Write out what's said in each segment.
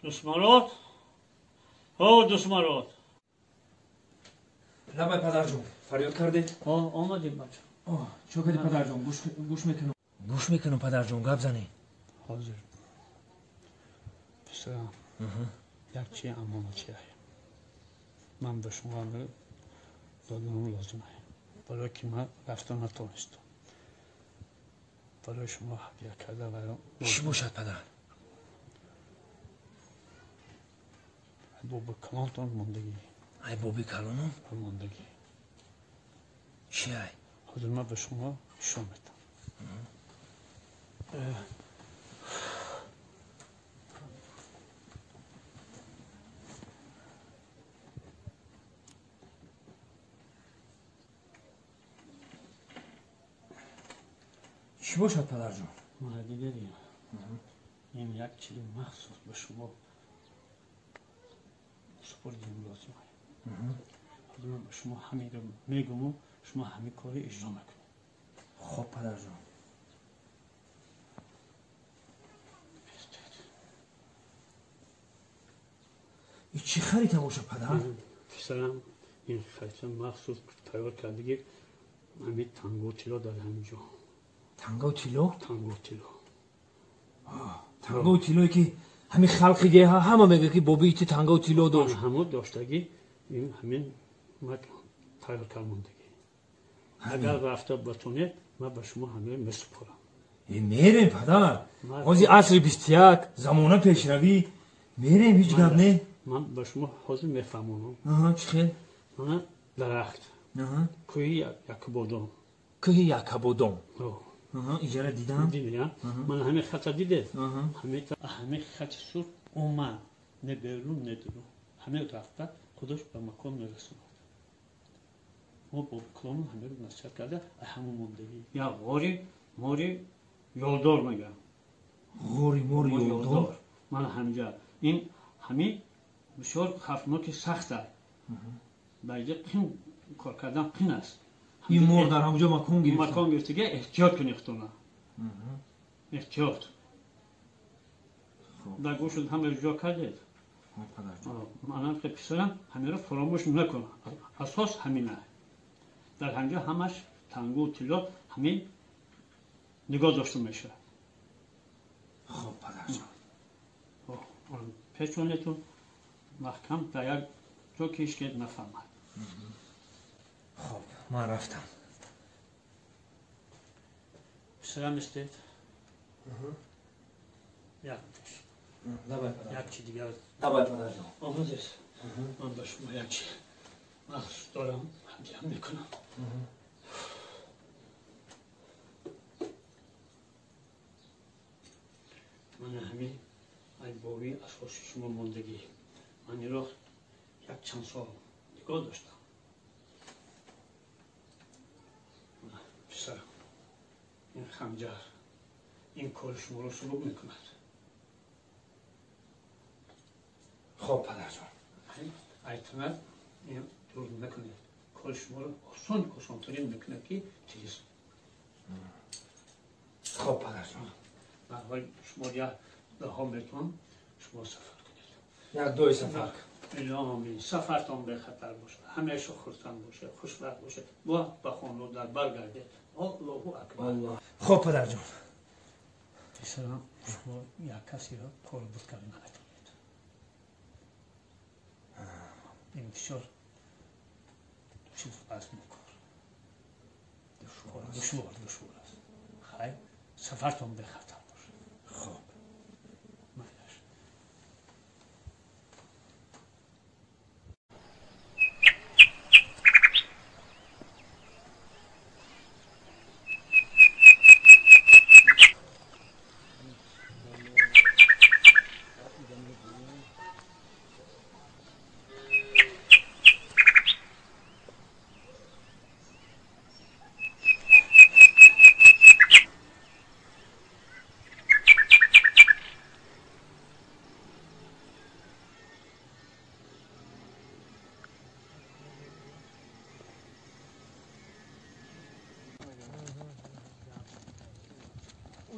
دشمارات ها دشمارات لبای پدر جون فریاد کرده؟ آمدیم بچه چو کردی پدر جون گوش میکنم گوش میکنم پدر جون گپ زنی حاضر پسرم یک چی امانتی هست من به شما دادنم لازم هست برای که من رفتن نتونستم برای شما هدیه کرده و چی باشد پدر؟ بابا کلانتون موندگی ای بابی کلانم؟ موندگی چی ای؟ حاضر من به شما شما میدم چی باشد پدر جون؟ ما دیگه دیم این یک چیز مخصوص به شما سپردیم لازم هست حاضر من به شما همین رو میگم و شما همین کاری اجرا میکنید خب پدر جون این چی خریده باشه پدر؟ پسرم این خریطه مخصوص تیار کرده همین تنگو تیلا داره همینجا تنگا و تیلو؟ تنگو تیلا تنگا و تیلوی که همین خلقی دیگه همه میگه که بابی ایتی تنگا و تیلو داشت همه داشتگی این همین من تیار کرماندگی اگر رفته بتونه من به شما همه مسپرم این میریم پدر از این عصر 21 زمانه پیشروی میریم هیچ گپ نه من به شما حاضر میفهمونم چی خیلی؟ درخت کوی یک بودم که یک بودم اینجا را دیدم دیدی من همین خط دیده همین خط سور اومد نه بیرون نه درون همه رفته خودش به مکان میرسوند ما با کلام همه رو نصیحت کرده همون موندگی یا ماری یولدار میگم غوری موری یولدار من همینجا این همین بسیار خفتناک سخته باید قین کار کردن قین است این مور در همونجا مکان گرفته احتیاط کنی اختونه احتیاط در گوش همه جا کردید من که پسرم همین رو فراموش نکنم اساس همینه در همینجا همش تنگو و تیلا همین نگاه داشته میشه خب پدر جان پیچونتون محکم در یک جا که هیچ که نفهمد خب من رفتم پسرم استید یک چی دیگر دبای پدر جان آمده من به شما یک چی مخصوص دارم هدیه میکنم من همین ای بابی اساس شما موندگی من این رو یک چند سال نگاه داشتم پسر این خنجر این کار شما رو شروع میکند خب پدر جان ایتونت این دور نکنید کار شما رو آسانترین میکنه که چیز خب پدر جان در حال شما یک ها میتونم شما سفر کنید یک دوی سفر آمین سفرتان به خطر باشه همیشه خورتن باشه خوشبخت باشه و به خانه در برگردید الله اکبر خب پدر جان پسرم شما یک کسی را کار بود کردن نکنید این بسیار چیز از کار دشوار است خیلی سفرتان به خطر باشه خب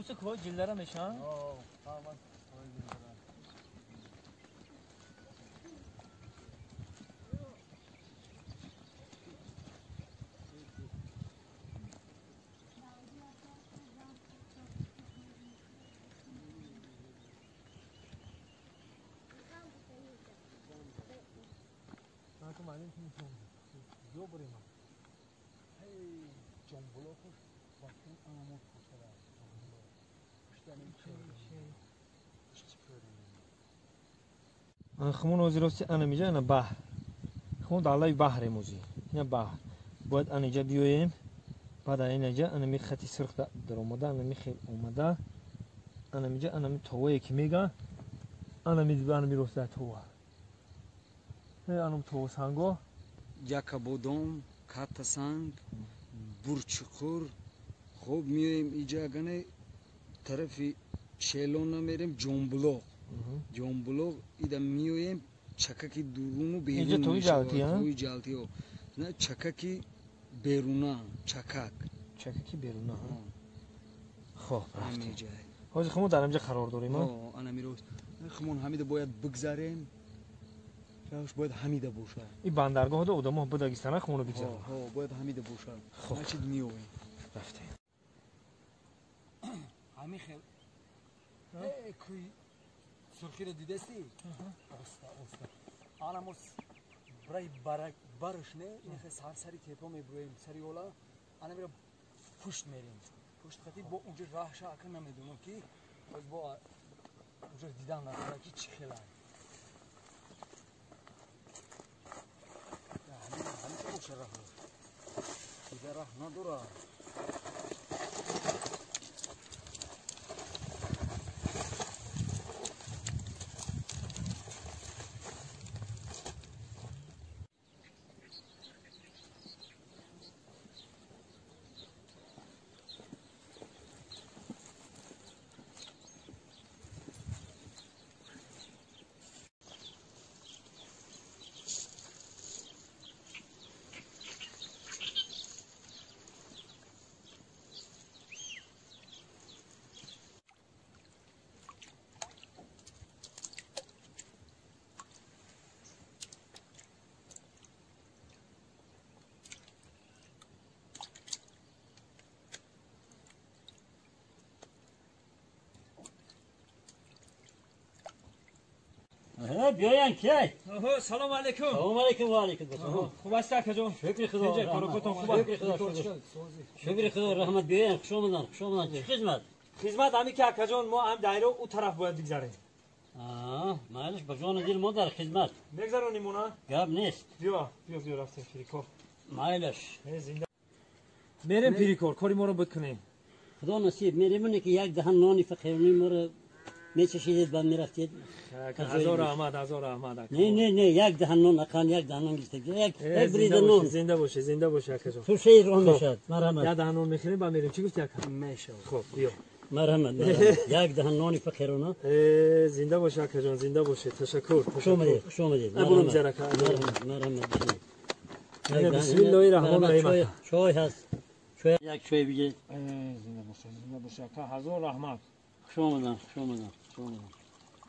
اوسه کوه جلدره میشن؟ خمون وزیراستی انا میجا انا بحر خمون دالای بحر موزی اینا بحر باید انا اینجا بیایم بعد اینجا انا می خطی سرخ در اومده انا می خیل اومده انا میجا انا می توه که میگه انا می انا می رسته توه انا توه سانگو якабодом каттасанг бурчуқур хоб миёем иҷагане тарафи шелона мерем ҷонбулоқ ҷонбулоқ ида миёем чакаки дуруну берун тои ҷалтиҳо на чакаки беруна чакаки беруна хоб ҳозир хумон дар инҷа қарор дорем анамиро хумон ҳамида бояд бигзарем Yavaş boyad hamida boşa. İ bandargohda odamı budagistana xumunu bigzar. Ha, boyad hamida boşa. Načid miyoy. Rafte. Hami xel. Kuy surxira didesti? Osta. Anamos bray barış ne? İne sarsari tepo mebroyim. Sari ola. Ana mira puşt merim. Puşt khati bo unja rahsha akın namedunum ki az bo unja didan nakara ki çıkela. İde rahna dura. بیاین کی؟ سلام علیکم. سلام علیکم و علیکم السلام. خوب است که جون؟ شکر خدا. کارکتون خوبه. شکر خدا رحمت بیاین خوش آمدن. چه خدمت؟ خدمت همی که اکا جون ما هم دایره او طرف باید بگذاریم. معلش با جان دل ما در خدمت. بگذارونیم اونا؟ گپ نیست. بیا رفتیم پیریکور. معلش. زنده. میریم پیریکور کاری ما رو بکنیم. خدا نصیب میریم که یک دهن نانی فقیرونی ما رو میچشیدید بعد میرفتید. هزار احمد. نه یک دهن نان اقل یک دهن نان گیرید. یک برید نان. زنده باشه اکا جون. تو شیر رو میشد. مرحمت. یک دهن نان میخوریم بعد میریم. چی گفتی اکا؟ میشه. خب بیا. مرحمت. یک دهن نانی فقیرونه. زنده باشه اکا جون زنده باشه. تشکر. خوش آمدید. ابونم زیرا کا. مرحمت. بسم الله الرحمن الرحیم. چای هست. یک چای بگیرید. زنده باشه اکا. هزار رحمت. خوش آمدن.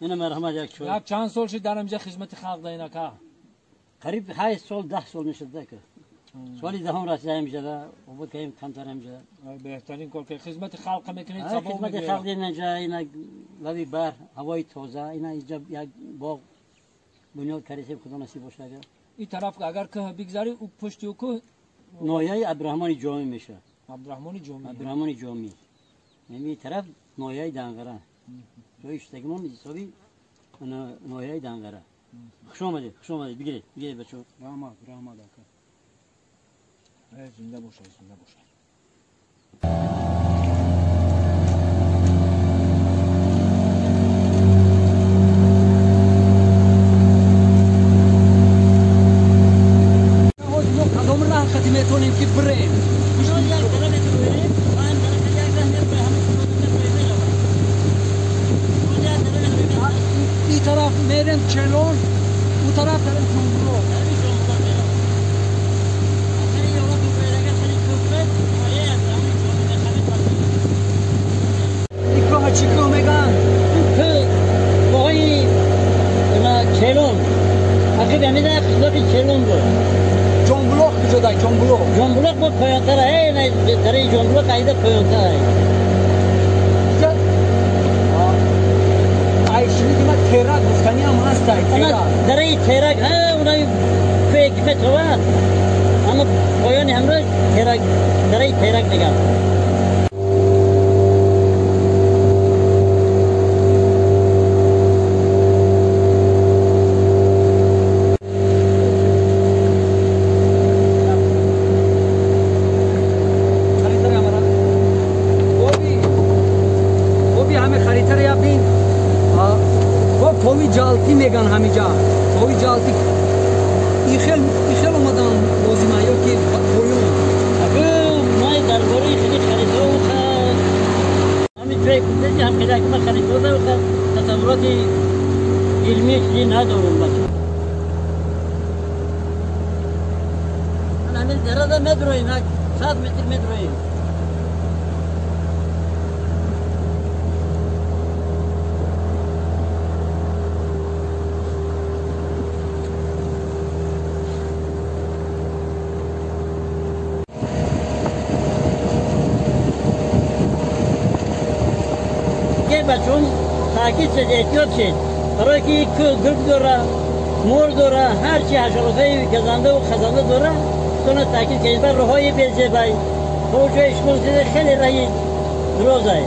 اینه مرحمت یک چای. یک چند سال شد در اینجا خدمت خلق دادین اکا؟ قریب 8 سال 10 سال میشه که. سوالی دهم رسیدم میشه و بود که کمتر میشه. بهترین کار که خدمت خلق میکنید. خدمت خلق اینجا اینا لبی بر هوای تازه اینا اینجا یک باغ بنیاد کردیم خدا نصیب باشه. این طرف اگر که بگذاری او پشتی او کو نایه ابراهیمی جامی میشه. ابراهیمی جامی. یعنی طرف نایه دنگره. توی اشتگمون حسابی نایه دنگره. خوش آمدید بگیرید بچه. رحمت اکا. زنده باشه. کدام راه خطی میتونیم که بریم؟ این طرف میریم چلون، اون طرف جنبلو. این که چی که میگن؟ که باقی چلون اخیر همیده خدمت چلون بود. جنبلوق بجده جنبلوق بود پایانتر دره جنبلوق ایده پایانتر ایشونی که من تیرک گفتنی هم هست دره تیرک اونایی فکر خوبی همه خریطه رو یا بین با پاوی جالتی میگن همینجا پاوی جالتی این خیلی اومدن لازمه یا که بویون اگه ما درباره خیلی خریده و همین توی کودتی هم خیلی اگه ما خریده و تصورات علمی چیزی ندارم بچه من همین درازه مدرویم 100 متر مدرویم بچون تاکید شد احتیاط شد برای که یک گرگ داره مور داره هرچی حشراتی که زنده و خزنده داره تونه تاکید کنید بر روهای بزیبایی توجهش کنید خیلی رایی درازه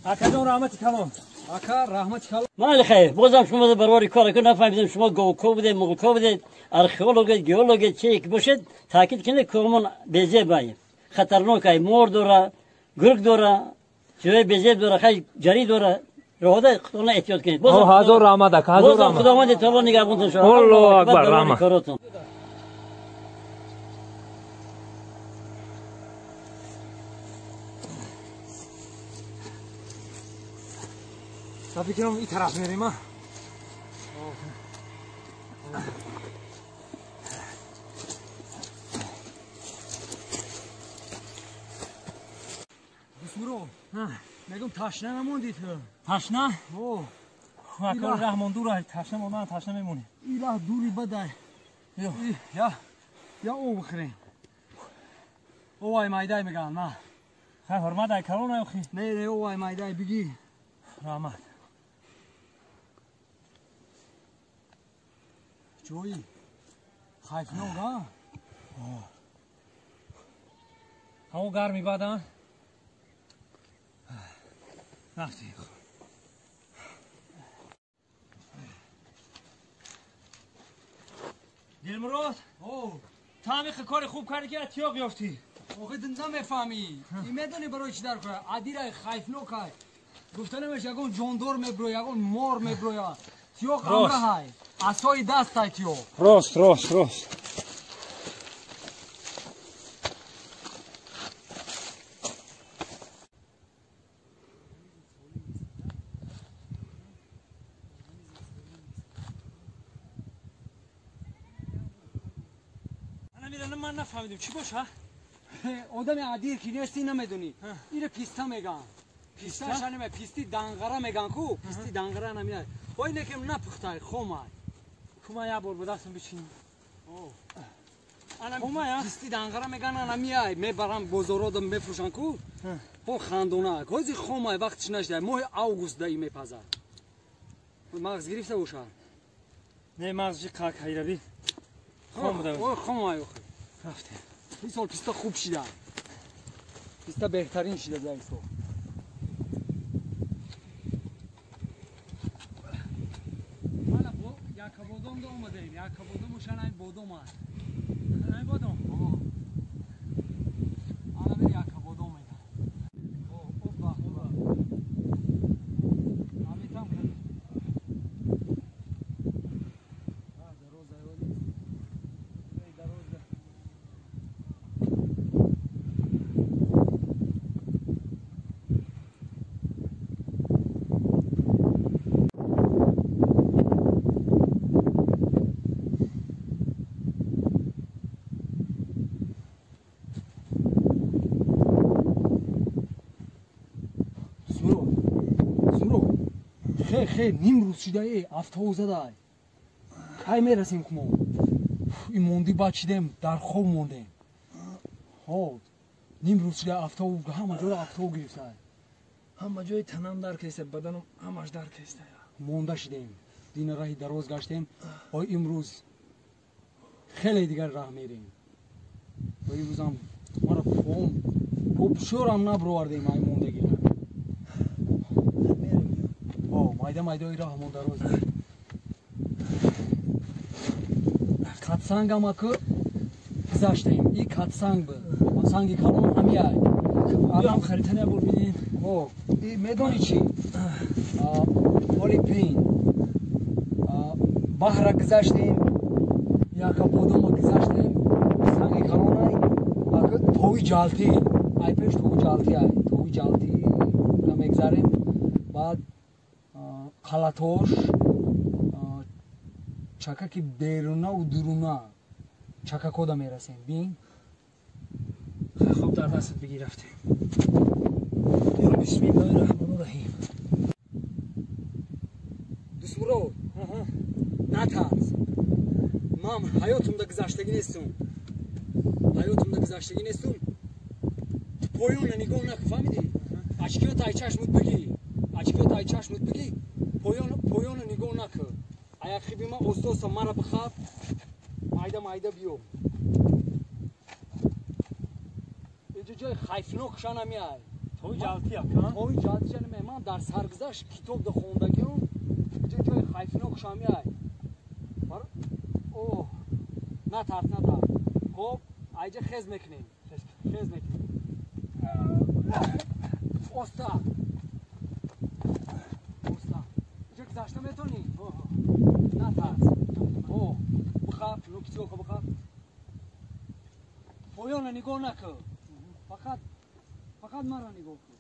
اکا جان رحمتی کلام اکا رحمتی کلام مال خیر بازم شما برواری کار کنید نفهمیدم شما گوکو بودید مگوکو بودید ارخئولوگ گئولوگ چی که باشید تاکید کنید کلمون بزیبایی خطرناکه مور داره گرگ داره چیزای بزیب داره خیلی جری داره روده خودتون احتیاط کنید او هزار رحمت اکا هزار رحمت خداوند تعالی نگهبانتون شما الله اکبر رحمت فکرم این طرف میریم ها بسمرو میگم تشنه نموندی تو تشنه؟ اوه اکا رحمان دور تشنه ما تشنه میمونی ایلا دوری بده یا او بخوریم او وای مایدای میگن نه خیلی حرمت ای کرونه اخی نه او وای مایدای بگی رحمت جویی خیفناک ها همون گرمی بدن رفتی دلمراد تو همیخه کار خوب کردی که اتیاق یافتی آخه دندم میفهمی این میدونی برای چی در کنه عدیره خیفناک های گفتنمش یکون جاندار میبروی یکون مار میبروی تیاق امره های اسای دست های تیاق راست من نفهمیدم چی باشه آدم عدیر که نیستی نمیدونی اینه پیستا میگن پیستا شنمه پیستی دنگره میگن کو پیستی دنگره نمیاد وای لیکن نپخته کما یه بار به دستم بچین کما پیستی دنگره میگن نمیاد میبرم بزرگم میفروشن کو خو خندونه کوزی خما وقتش نشده ماه اوگوست دایی میپزه مغز گرفته باشه نه مغز چی کاک هیروی خم بوده خما رفته این سال پیستا خوب شده پیستا بهترین شده در این سال Bodum'da olmadayım ya. Bodum şanay Bodum var. Ne Bodum? Ana bir yaka Bodum eda. Opa. Abi tam kır. Ha daroz ayvali. Ey daroz da. خیر نیم روز شده ای افتا زده کی میرسیم که ما این موندی بچیدیم در خواب موندیم نیم روز شده افتا همه جای افتا گرفته همه جای تنم در کشته بدنم همش در کشته مونده شدیم دین راهی دراز گشتیم و امروز خیلی دیگر راه میریم و امروز هم ما را پوپشور هم نبروردیم این موندگی را مایدای راه مونده روز کاتسانگ هم اکو گذاشتیم این کاتسانگ بود سانگی کلون همی های بیام خریطه نبور بینین این میدونی چی؟ فلیپین بحر گذاشتیم یکا بودم گذاشتیم سانگی کلون های اکو توی جالتی ای پیش توی جالتی را میگذاریم بعد خلاتوش چکا که بیرونا و درونا چکا کدا میرسیم بین خوب در دستت بگی رفتیم بسم الله الرحمن الرحیم دوستمورو نترس من hayatımda گذشتگی نیستم پایون نگاه نکن فهمیدی اشکیات ای چشمت بگی پایون نگاه نکن ایا خیلی ما استوس مرا بخواب مایده بیو اینجا جای خیفناک شان نمیای توی جالتی اکن توی جالتی نمی من در سرگذشت کتاب ده خوندگیم اینجا جای خیفناک شان میای اوه نترس خب اینجا خز میکنیم اوستا اینجا گذاشته میتونی نترس بخواب نکتیو که بخواب پایان نگاه نکن فقط مرا نگاه کن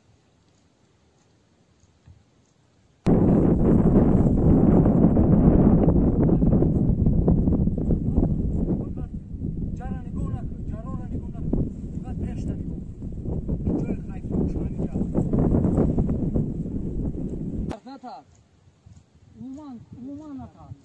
عموما نترس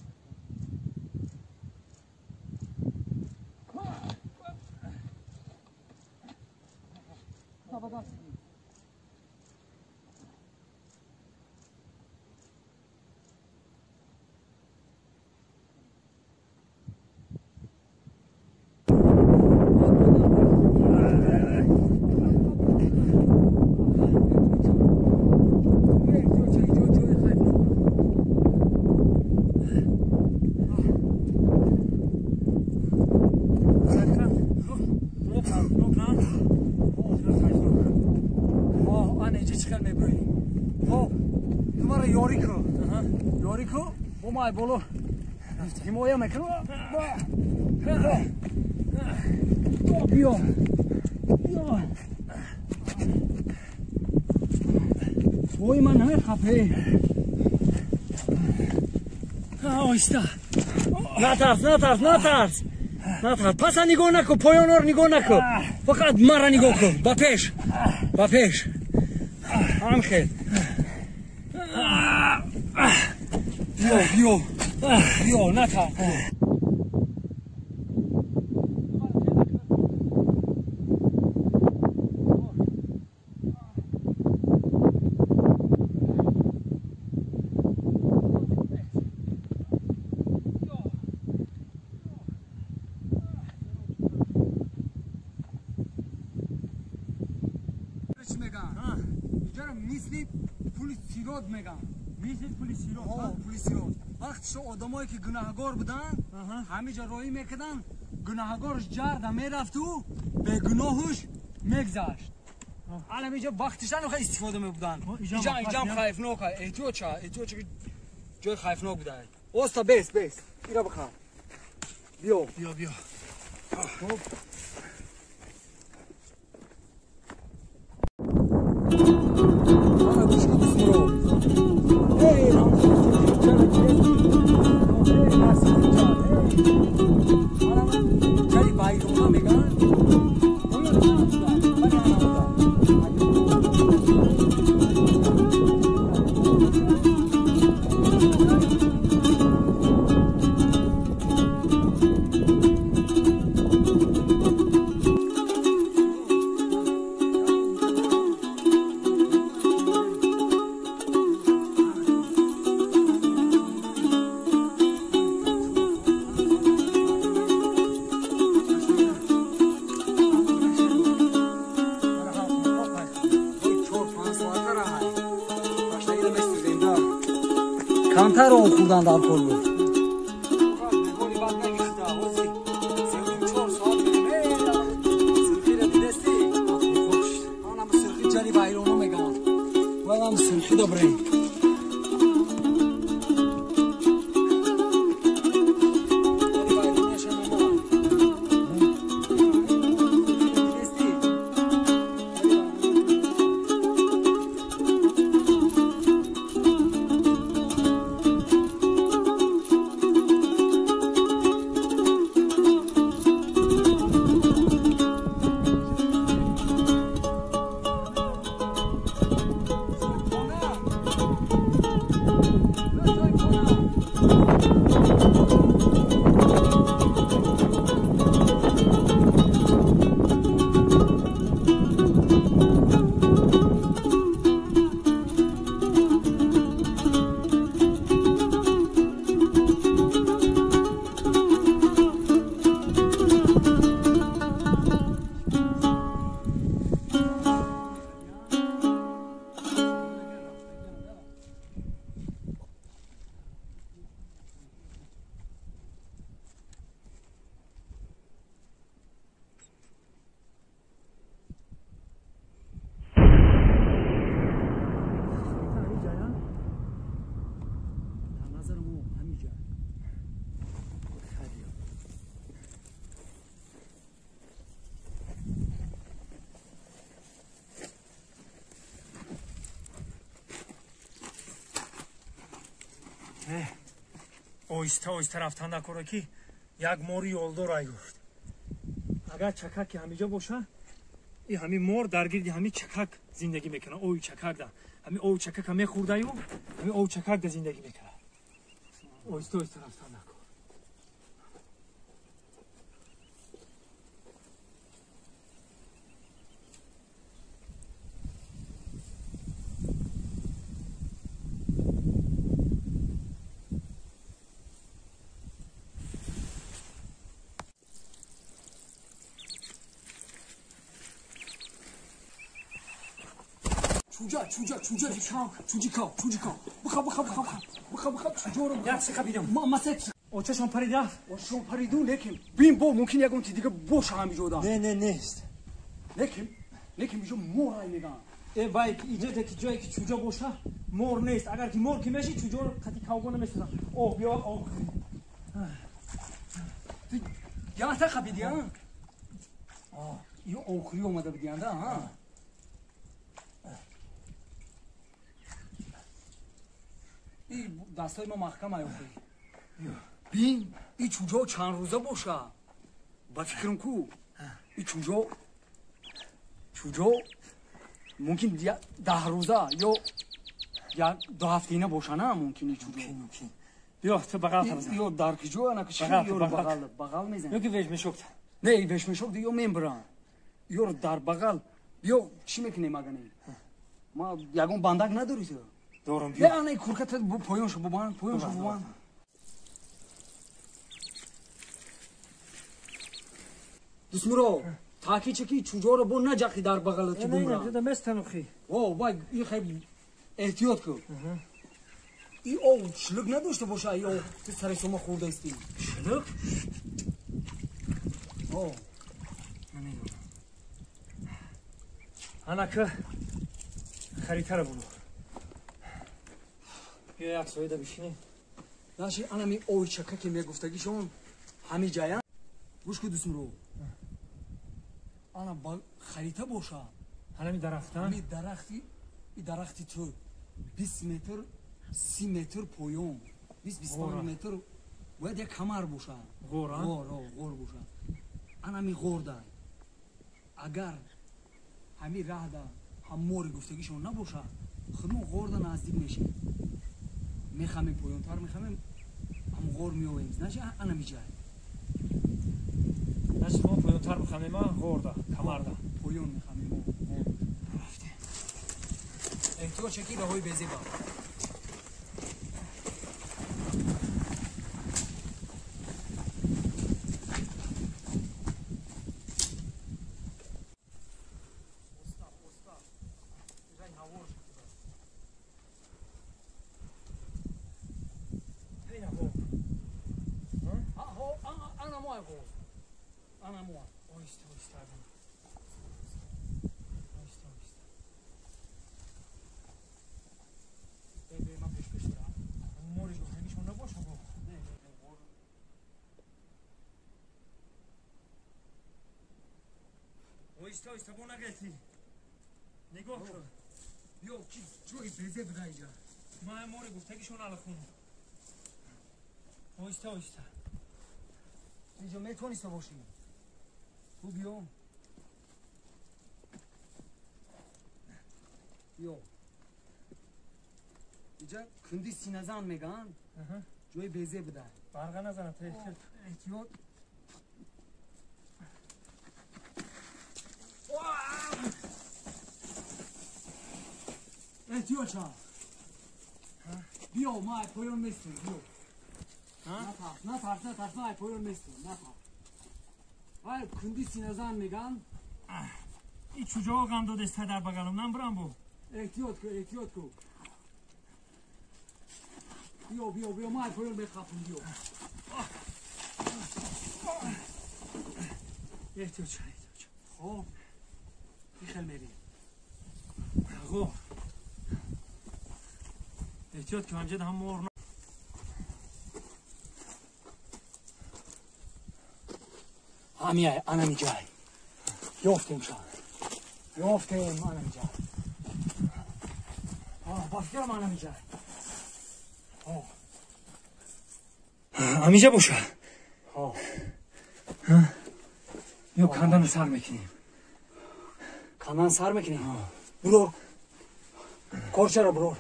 مای بولو حمایه میکنم بیا وای من همه خفه آیسته نترس پس نگاه نکن پایان رو نگاه نکن فقط مرا نگاه کن با پیش هم خیلی بیا نترس مثل پلیس سیراد میگن میشه پلیس رو پلیس سیراد وقتش آدمایی که گناهگار بودن همه جا روی میکردن گناهگارش جرد میرفت و به گناهش میگذشت الان اینجا وقتش نخواه استفاده میبودن اینجا هم خیفناک احتیاط جای خیفناک بودن اوستا بیس ایرا بخواه بیا کمتر اون خوردن در کل بود سرخی جری بایرونو میگم باید سرخی دوباره اویستا رفتن نکنه که یک موری یولدو رای گفت اگر چکک همیجا باشه این همین مور درگیردی همین چکک زندگی میکنه اوی چکک ده همین او چکک همه خورده و همین او چکک ده زندگی میکنه اویستا رفتن نکن چوجیکا بخواه چوجا رو یک خبیدم ما مسیت اوچشون پرید رفت اوچشون پریدون لیکن بیم با ممکن یکم تی دیگه باشه همیجا دا نه نیست لیکن بیجا مور رای میگن ای بای که اینجا که جایی که چوجا باشه مور نیست اگر که مور که میشی چوجا رو قطی کاوگونه میسازم اوه بیا اوه یا تا خبیدی ها یو اوخری اومده بدیان دا ها این دستای ما محکم اوخری بین این چوجا چند روزه باشه با فکرم کو این چوجا ممکن 10 روزه یا 2 هفته نه باشه نه ممکنه چوجا بیا تو بغل ترزن یا در کجا انا کشی یا بغل میزن یا که ویش میشوکت نه ویش میشوکت یا میبرن یا در بغل بیا چی میکنی مگه ما یگون بندک نداری تو دارم بیا نه نه کورکت پایونشو ببان دسمرو تاکی چکی چوجا رو بون نجاقی در بغل تو بمرا نه نه مستنو خی او وای این خیلی احتیاط کن این او شلوغ نداشته باشه ای او تو سر شما خورده استی شلوغ او نمیدونم انا که خریطه رو بلو بیا یک سایده بشینی ناشی انا می اوی چکه که میگفتگیشون همین جایا گوش کو دوستم رو انا با خریطه باشه همین درختان همین درختی این درختی تو 20 متر 30 متر پایین 20 متر باید یک کمر باشه غور باشه انا می غور ده اگر همین راه ده هم موری گفتگیشون نباشه خودمون غور ده نزدیک میشیم میخوامیم پایین تر میخوامیم هم غور میویم نشه انا میجای نشه ما پایین تر بخوامیم ما غور ده کمر ده پایین میخوامیم رفته تو چکی راهوی بزی با ایستا بو نگهتی نگاه کن بیا کی جوی بزه بده اینجا ما موری گفتگیشون الان ایستا اینجا میتونیست باشی تو بیام بیا اینجا کندی سینزان میگن جوی بزه بده برقه نزنه تا احتیاط احتیاط چا بیا ما پایون میستیم بیا نه ترس پایون میستیم نه ترس کندی سینزان میگن این چجا غم دسته در بغلم من برم بو احتیاط کو بیا ما پایون میخوابیم بیا احتیاط چا خب بیخل میری خب احتیاط که همجد هم مور همیه انا میجای یافتیم انا میجای بافکرم انا میجای همیشه باشه یا کندن سر میکنیم کندن سر میکنیم برو کارچه رو برو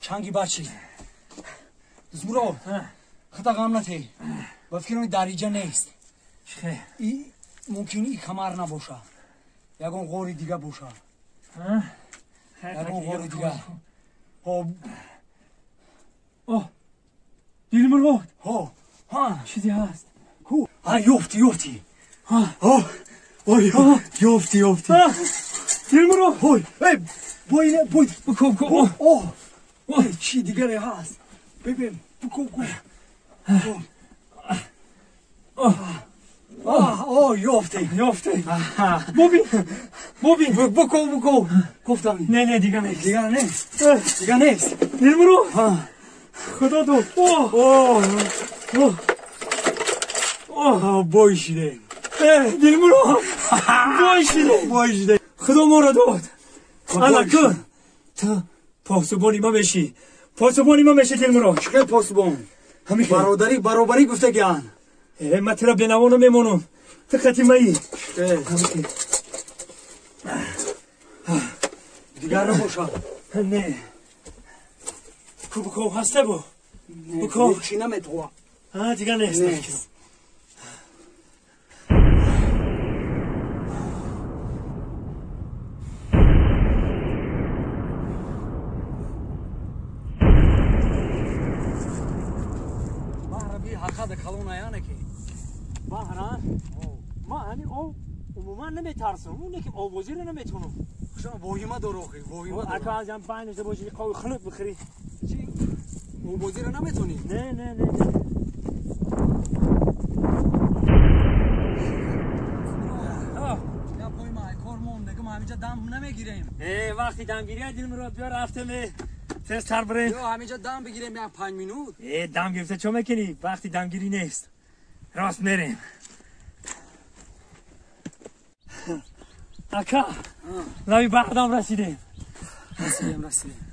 چنگی بچی دوست خطا غم نتی با فکرم دریجه نیست ای ممکنی ای کمر نباشه یکون غوری دیگه باشه دیل مرغ چیزی هست یافتی دیل مرغ بای بکن چی دیگری هست ببین بکن یافتی ببین بکن گفتم نه دیگه نیست دیل مرغ خدا دو بایشیده دیل مرغ بایشیده خدا ما را داد انا کن تا پاسبانی ما بشی دیل مرغ چه پاسبان برابری گفته گیان مطلب بنوانو میمونم فقط مایی دیگر نباشم نه بکو هسته بکو چی نمیتوه دیگر نیست حقا ده کلون ایانه که بحران اما عموما نمیترسم اون یکی آوازی رو نمیتونم شما واهمه داره آخه واهمه داره اگه از هم بینش باشی قوی خلط بخری چی آوازی رو نمیتونی نه یا پای ما کارمون نگم همینجا دم نمیگیریم وقتی دمگیری دیدیم رو بیا رفتم فرست سر بریم یا همینجا دم بگیریم یا 5 مینوت دم گرفته چه میکنی وقتی دمگیری نیست راست میریم اکا لای بعدم رسیدیم رسیدیم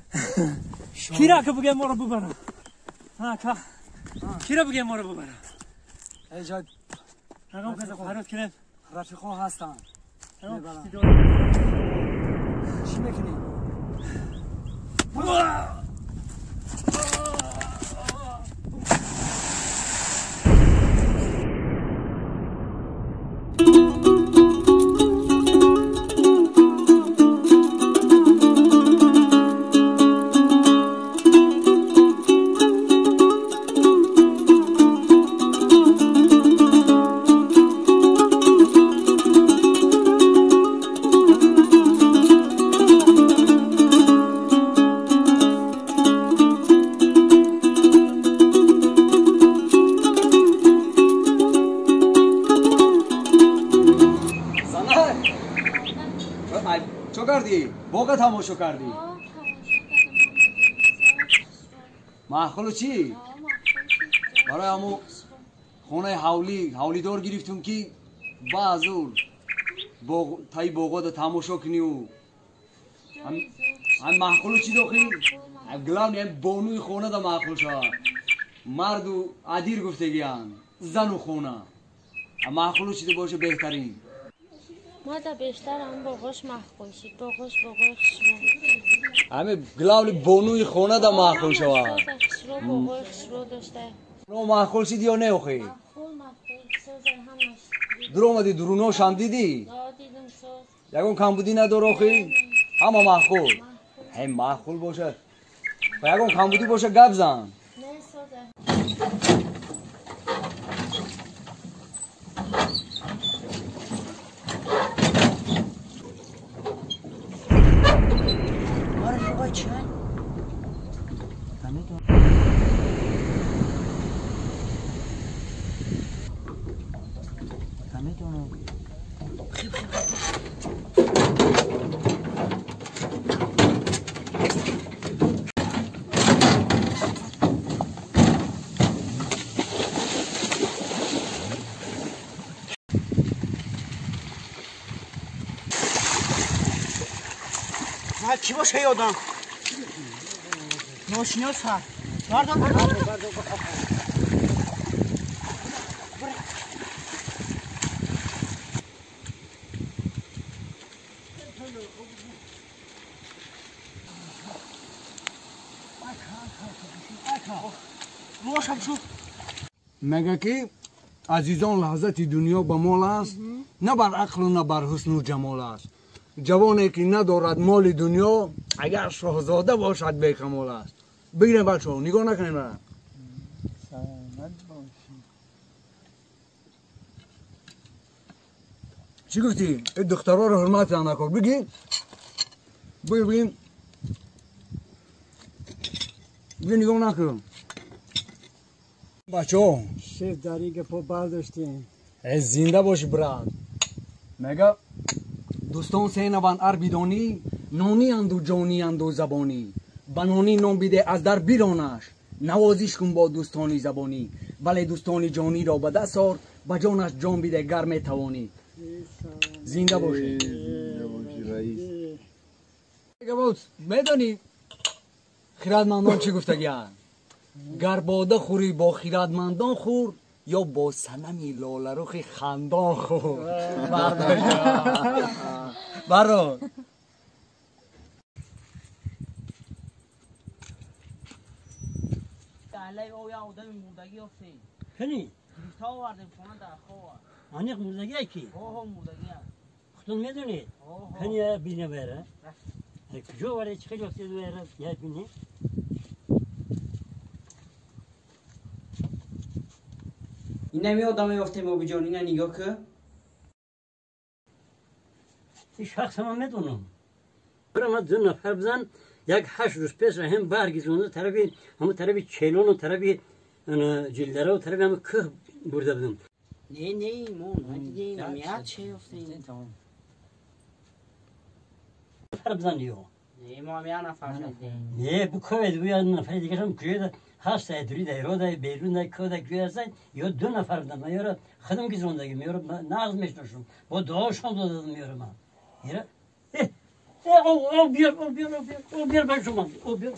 کی را که بگه ما رو ببرم اکا کی را بگه ما رو ببرم ایجا اگه کسی خواهرات کنیم رفیقا هستن چی میکنی؟ چو کردی؟ باقه تماشا کردی؟ محخلو چی؟ برای همو خونه حولی دار گرفتم که بعضور تایی باقه دا تماشا کنی و هم محخلو چی داخی؟ گلان هم بانوی خونه دا محخل شد مرد و عدیر گفته گیان زن و خونه هم محخلو چی دا باشه بهترین ما دا بیشتر هم باقاش محقول شید باقاش خشرو همه گلاولی بانوی خونه دا محقول شوا خشرو باقای خشرو داشته رو محقول شید یا نه اخی؟ محقول سازه همش درو اومدی دروناش هم دیدی؟ دیدم ساز یکون کم بودی نداره اخی؟ همه محقول هم محقول باشه و یکون کم بودی باشه گب زن نه سازه چی باشه یادم ناشناس هست بردم روشم شو مگه که عزیزان لحظت دنیا به مال است نه بر عقل و نه بر حسن و جمال است جوانی که ندارد مال دنیا اگر شاهزاده باشد به کمال است بگیریم بچه ها نگاه نکنیم برم چی گفتی؟ این دخترها رو حرمت نکن بگی بگیم بگی نگاه نکن بچه ها شیف داری که پا برداشتیم زنده باش برند مگه دوستان سه نوان اربیدانی نانی اند و جانی اند و زبانی بنانی نام بیده از در بیرانش نوازیش کن با دوستانی زبانی ولی دوستانی جانی را به دست آر به جانش جان بیده گرم توانی زنده باشی رئیس میدانی خیراتمندان چی گفتگیان گر باده خوری با خیراتمندان خور یا با صنمی لاله‌رخ خندان خور برو کنی تا آوردیم خونه در خواه آنیق مردگی کی اوه مردگی هم خودتون میدونید کنی بینه بره کجا وارد چه خیلی وقتی بره یا بینی این نمی آدم یافتیم آبی جان این نگاه که شخص ما میدونم برای ما 2 نفر بودن یک 8 روز پیش هم برگزیدن طرفی همون طرفی چیلون و طرفی جلدره و طرفی همون که برده بودم نه مون دیدیم میاد چه افتادیم تمام نفر بودن یو نه ما میان نفر شدیم نه bu koydu bu yarın nefere dikişim köyde hasta edri de roda beyrun da köyde köyersen yo 2 neferden yara xadım gizonda gimiyorum naz meşnuşum bu doğuşum da dedim yorum ha yere o bir ben şuma o bir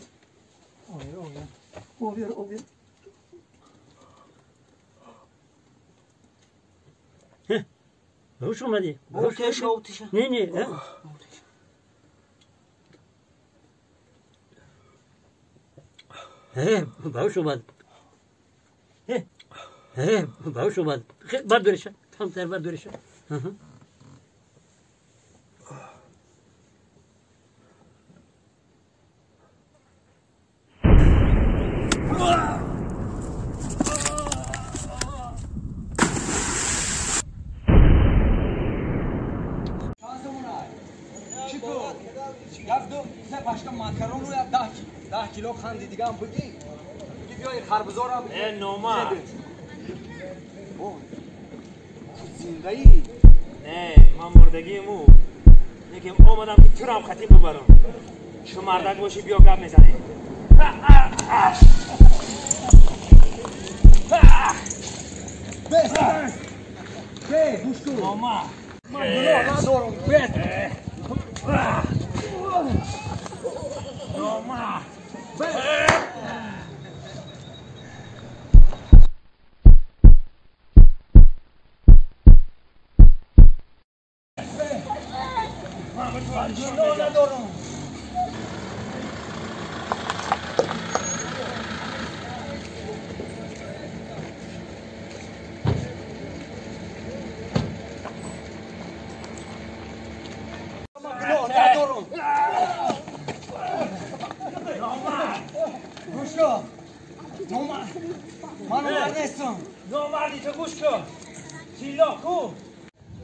hoşuma değil ne باوش اومد باوش اومد بر دورشه tam ter بر دورشه başka makaron ya 10 kilo khandi دیگه هم بگی بیای خربزار هم نوما زنده ای نه من مردگی مو لیکن اومدم که تو هم خطیب ببرم شو مردک باشی بیا گپ میزنی بس گوش کن نوما من گناه ندارم بس نوما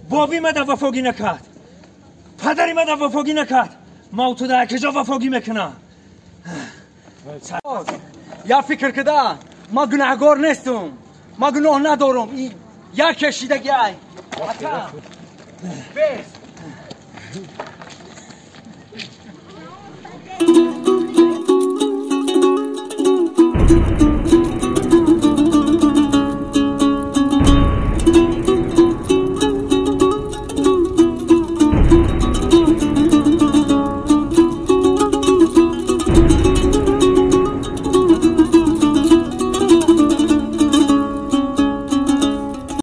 بابی من وفاگی نکرد پدری من وفاگی نکرد ما تو در کجا وفاگی میکنم یا فکر کده ما گناهگار نیستم ما گناه ندارم این یا کشیدگی ای بس